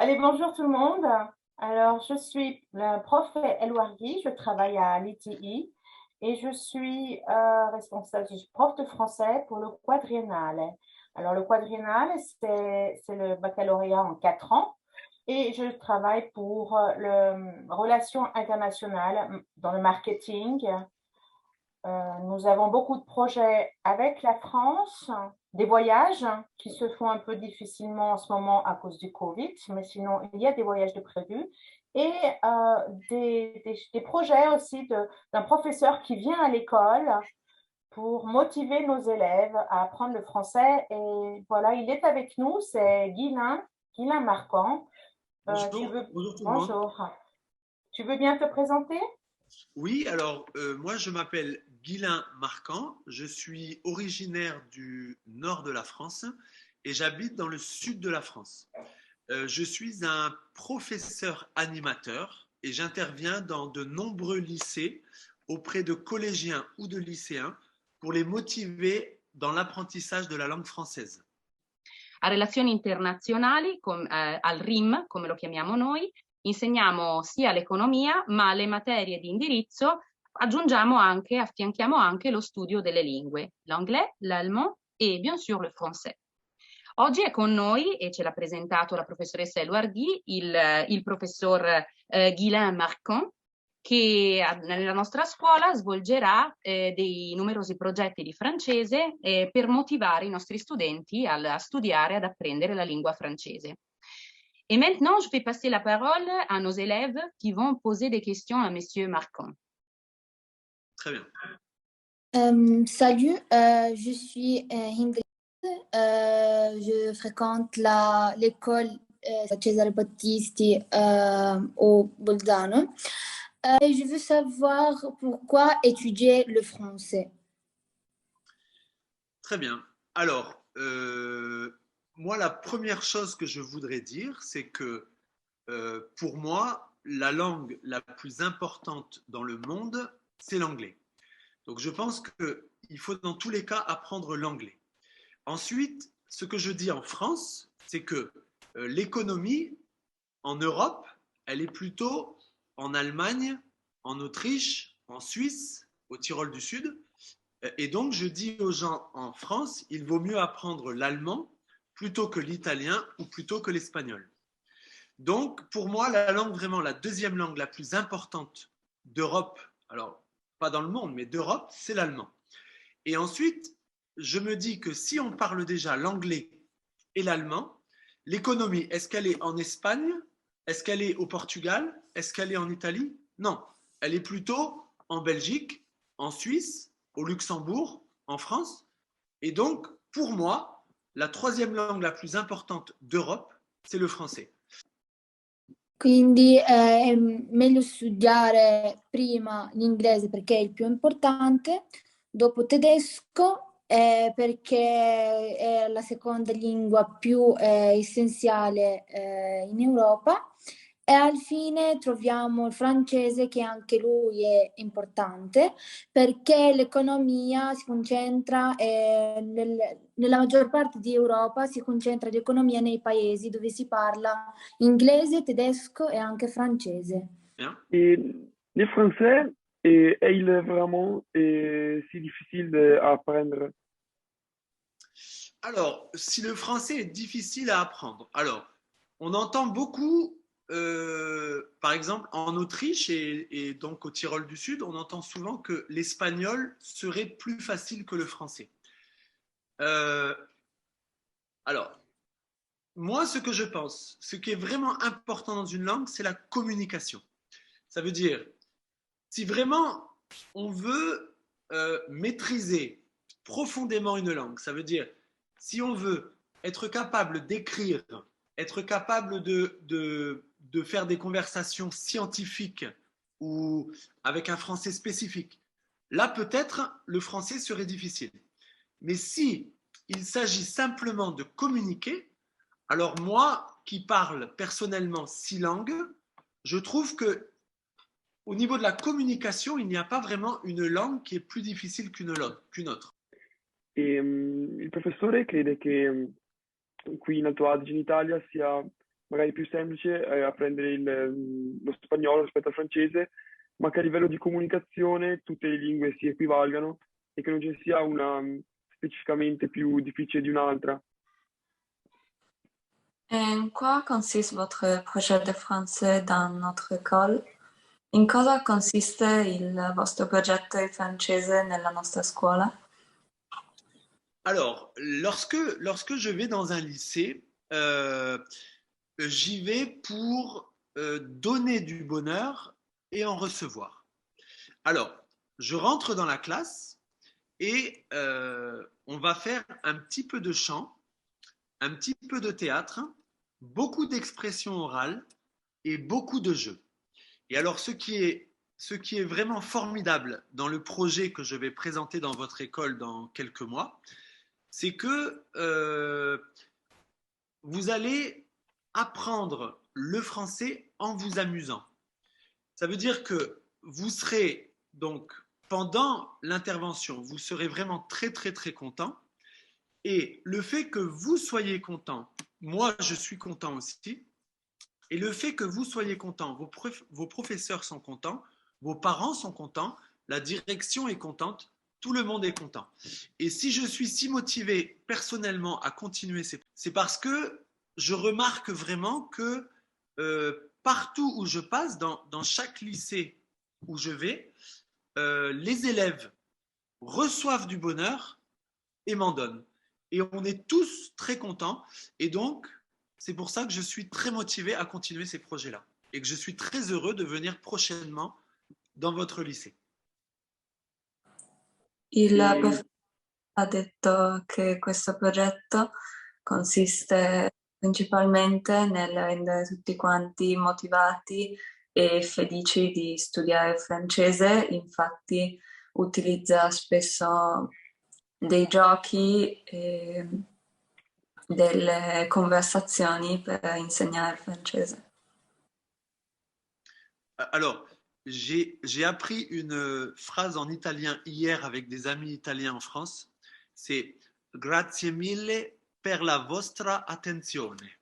Allez, bonjour tout le monde. Alors, je suis la prof Elouargui, je travaille à l'ITI et je suis responsable, je suis prof de français pour le quadriennal. Alors, le quadriennal, c'est le baccalauréat en 4 ans et je travaille pour le relations internationales dans le marketing. Nous avons beaucoup de projets avec la France, des voyages qui se font un peu difficilement en ce moment à cause du Covid, mais sinon, il y a des voyages de prévus. Et des projets aussi d'un professeur qui vient à l'école pour motiver nos élèves à apprendre le français. Et voilà, il est avec nous, c'est Guylain Marquand. Bonjour, bonjour tout le monde. Bonjour. Tu veux bien te présenter? Oui, alors moi je m'appelle Guylain Marquand, je suis originaire du nord de la France et j'habite dans le sud de la France. Je suis un professeur animateur et j'interviens dans de nombreux lycées auprès de collégiens ou de lycéens pour les motiver dans l'apprentissage de la langue française. A relazioni internazionali, al RIM, come lo chiamiamo noi, insegniamo sia l'economia, ma alle materie di indirizzo affianchiamo anche lo studio delle lingue, l'anglais, l'allemand e bien sûr le français. Oggi è con noi, e ce l'ha presentato la professoressa Elouargui, il professor Guylain Marquand, che nella nostra scuola svolgerà dei numerosi progetti di francese per motivare i nostri studenti a studiare, ad apprendere la lingua francese. Et maintenant, je vais passer la parole à nos élèves qui vont poser des questions à Monsieur Marquand. Très bien. Salut, je suis Ingrid. Je fréquente l'école Cesare Battisti au Bolzano. Et je veux savoir pourquoi étudier le français. Très bien. Alors, moi, la première chose que je voudrais dire, c'est que pour moi, la langue la plus importante dans le monde, c'est l'anglais. Donc, je pense qu'il faut dans tous les cas apprendre l'anglais. Ensuite, ce que je dis en France, c'est que l'économie en Europe, elle est plutôt en Allemagne, en Autriche, en Suisse, au Tyrol du Sud. Et donc, je dis aux gens en France, il vaut mieux apprendre l'allemand plutôt que l'italien ou plutôt que l'espagnol. Donc, pour moi, la langue, vraiment, la deuxième langue la plus importante d'Europe, alors pas dans le monde, mais d'Europe, c'est l'allemand. Et ensuite, je me dis que si on parle déjà l'anglais et l'allemand, l'économie, est-ce qu'elle est en Espagne? Est-ce qu'elle est au Portugal? Est-ce qu'elle est en Italie? Non, elle est plutôt en Belgique, en Suisse, au Luxembourg, en France. Et donc, pour moi, la troisième langue la plus importante d'Europe, c'est le français. Quindi è meglio studiare prima l'inglese perché è il più importante, dopo tedesco perché è la seconda lingua più essenziale in Europa e al fine troviamo il francese che anche lui è importante perché l'economia si concentra nella maggior parte di Europa si concentra l'economia nei paesi dove si parla inglese, tedesco e anche francese. Bien. Et le français, il est vraiment si difficile à apprendre. Alors, si le français est difficile à apprendre, alors, on entend beaucoup, par exemple, en Autriche et donc au Tyrol du Sud, on entend souvent que l'espagnol serait plus facile que le français. Alors, moi, ce que je pense, ce qui est vraiment important dans une langue, c'est la communication. Ça veut dire, si vraiment on veut maîtriser profondément une langue, ça veut dire, si on veut être capable d'écrire, être capable de faire des conversations scientifiques ou avec un français spécifique, là peut-être le français serait difficile. Mais si il s'agit simplement de communiquer, alors moi qui parle personnellement 6 langues, je trouve que au niveau de la communication, il n'y a pas vraiment une langue qui est plus difficile qu'une autre. Il professore crede che qui in Alto Adige in Italia sia magari più semplice apprendere lo spagnolo rispetto al francese, ma che a livello di comunicazione tutte le lingue si equivalgano e che non ci sia una specificamente più difficile di un'altra. En quoi consiste votre projet de français dans notre école? In cosa consiste il vostro progetto di francese nella nostra scuola? Alors, lorsque je vais dans un lycée, j'y vais pour donner du bonheur et en recevoir. Alors, je rentre dans la classe et on va faire un petit peu de chant, un petit peu de théâtre, beaucoup d'expressions orales et beaucoup de jeux. Et alors, ce qui est vraiment formidable dans le projet que je vais présenter dans votre école dans quelques mois, c'est que vous allez apprendre le français en vous amusant. Ça veut dire que vous serez donc pendant l'intervention, vous serez vraiment très très très content. Et le fait que vous soyez content, moi je suis content aussi. Et le fait que vous soyez content, vos professeurs sont contents, vos parents sont contents, la direction est contente, tout le monde est content. Et si je suis si motivé personnellement à continuer, c'est parce que je remarque vraiment que partout où je passe, dans chaque lycée où je vais, les élèves reçoivent du bonheur et m'en donnent. Et on est tous très contents. Et donc, c'est pour ça que je suis très motivé à continuer ces projets-là. Et que je suis très heureux de venir prochainement dans votre lycée. Il professore ha detto che questo progetto consiste principalmente nel rendere tutti quanti motivati e felici di studiare il francese, infatti utilizza spesso dei giochi e delle conversazioni per insegnare il francese. Alors, j'ai appris une phrase en italien hier avec des amis italiens en France. C'est grazie mille per la vostra attenzione.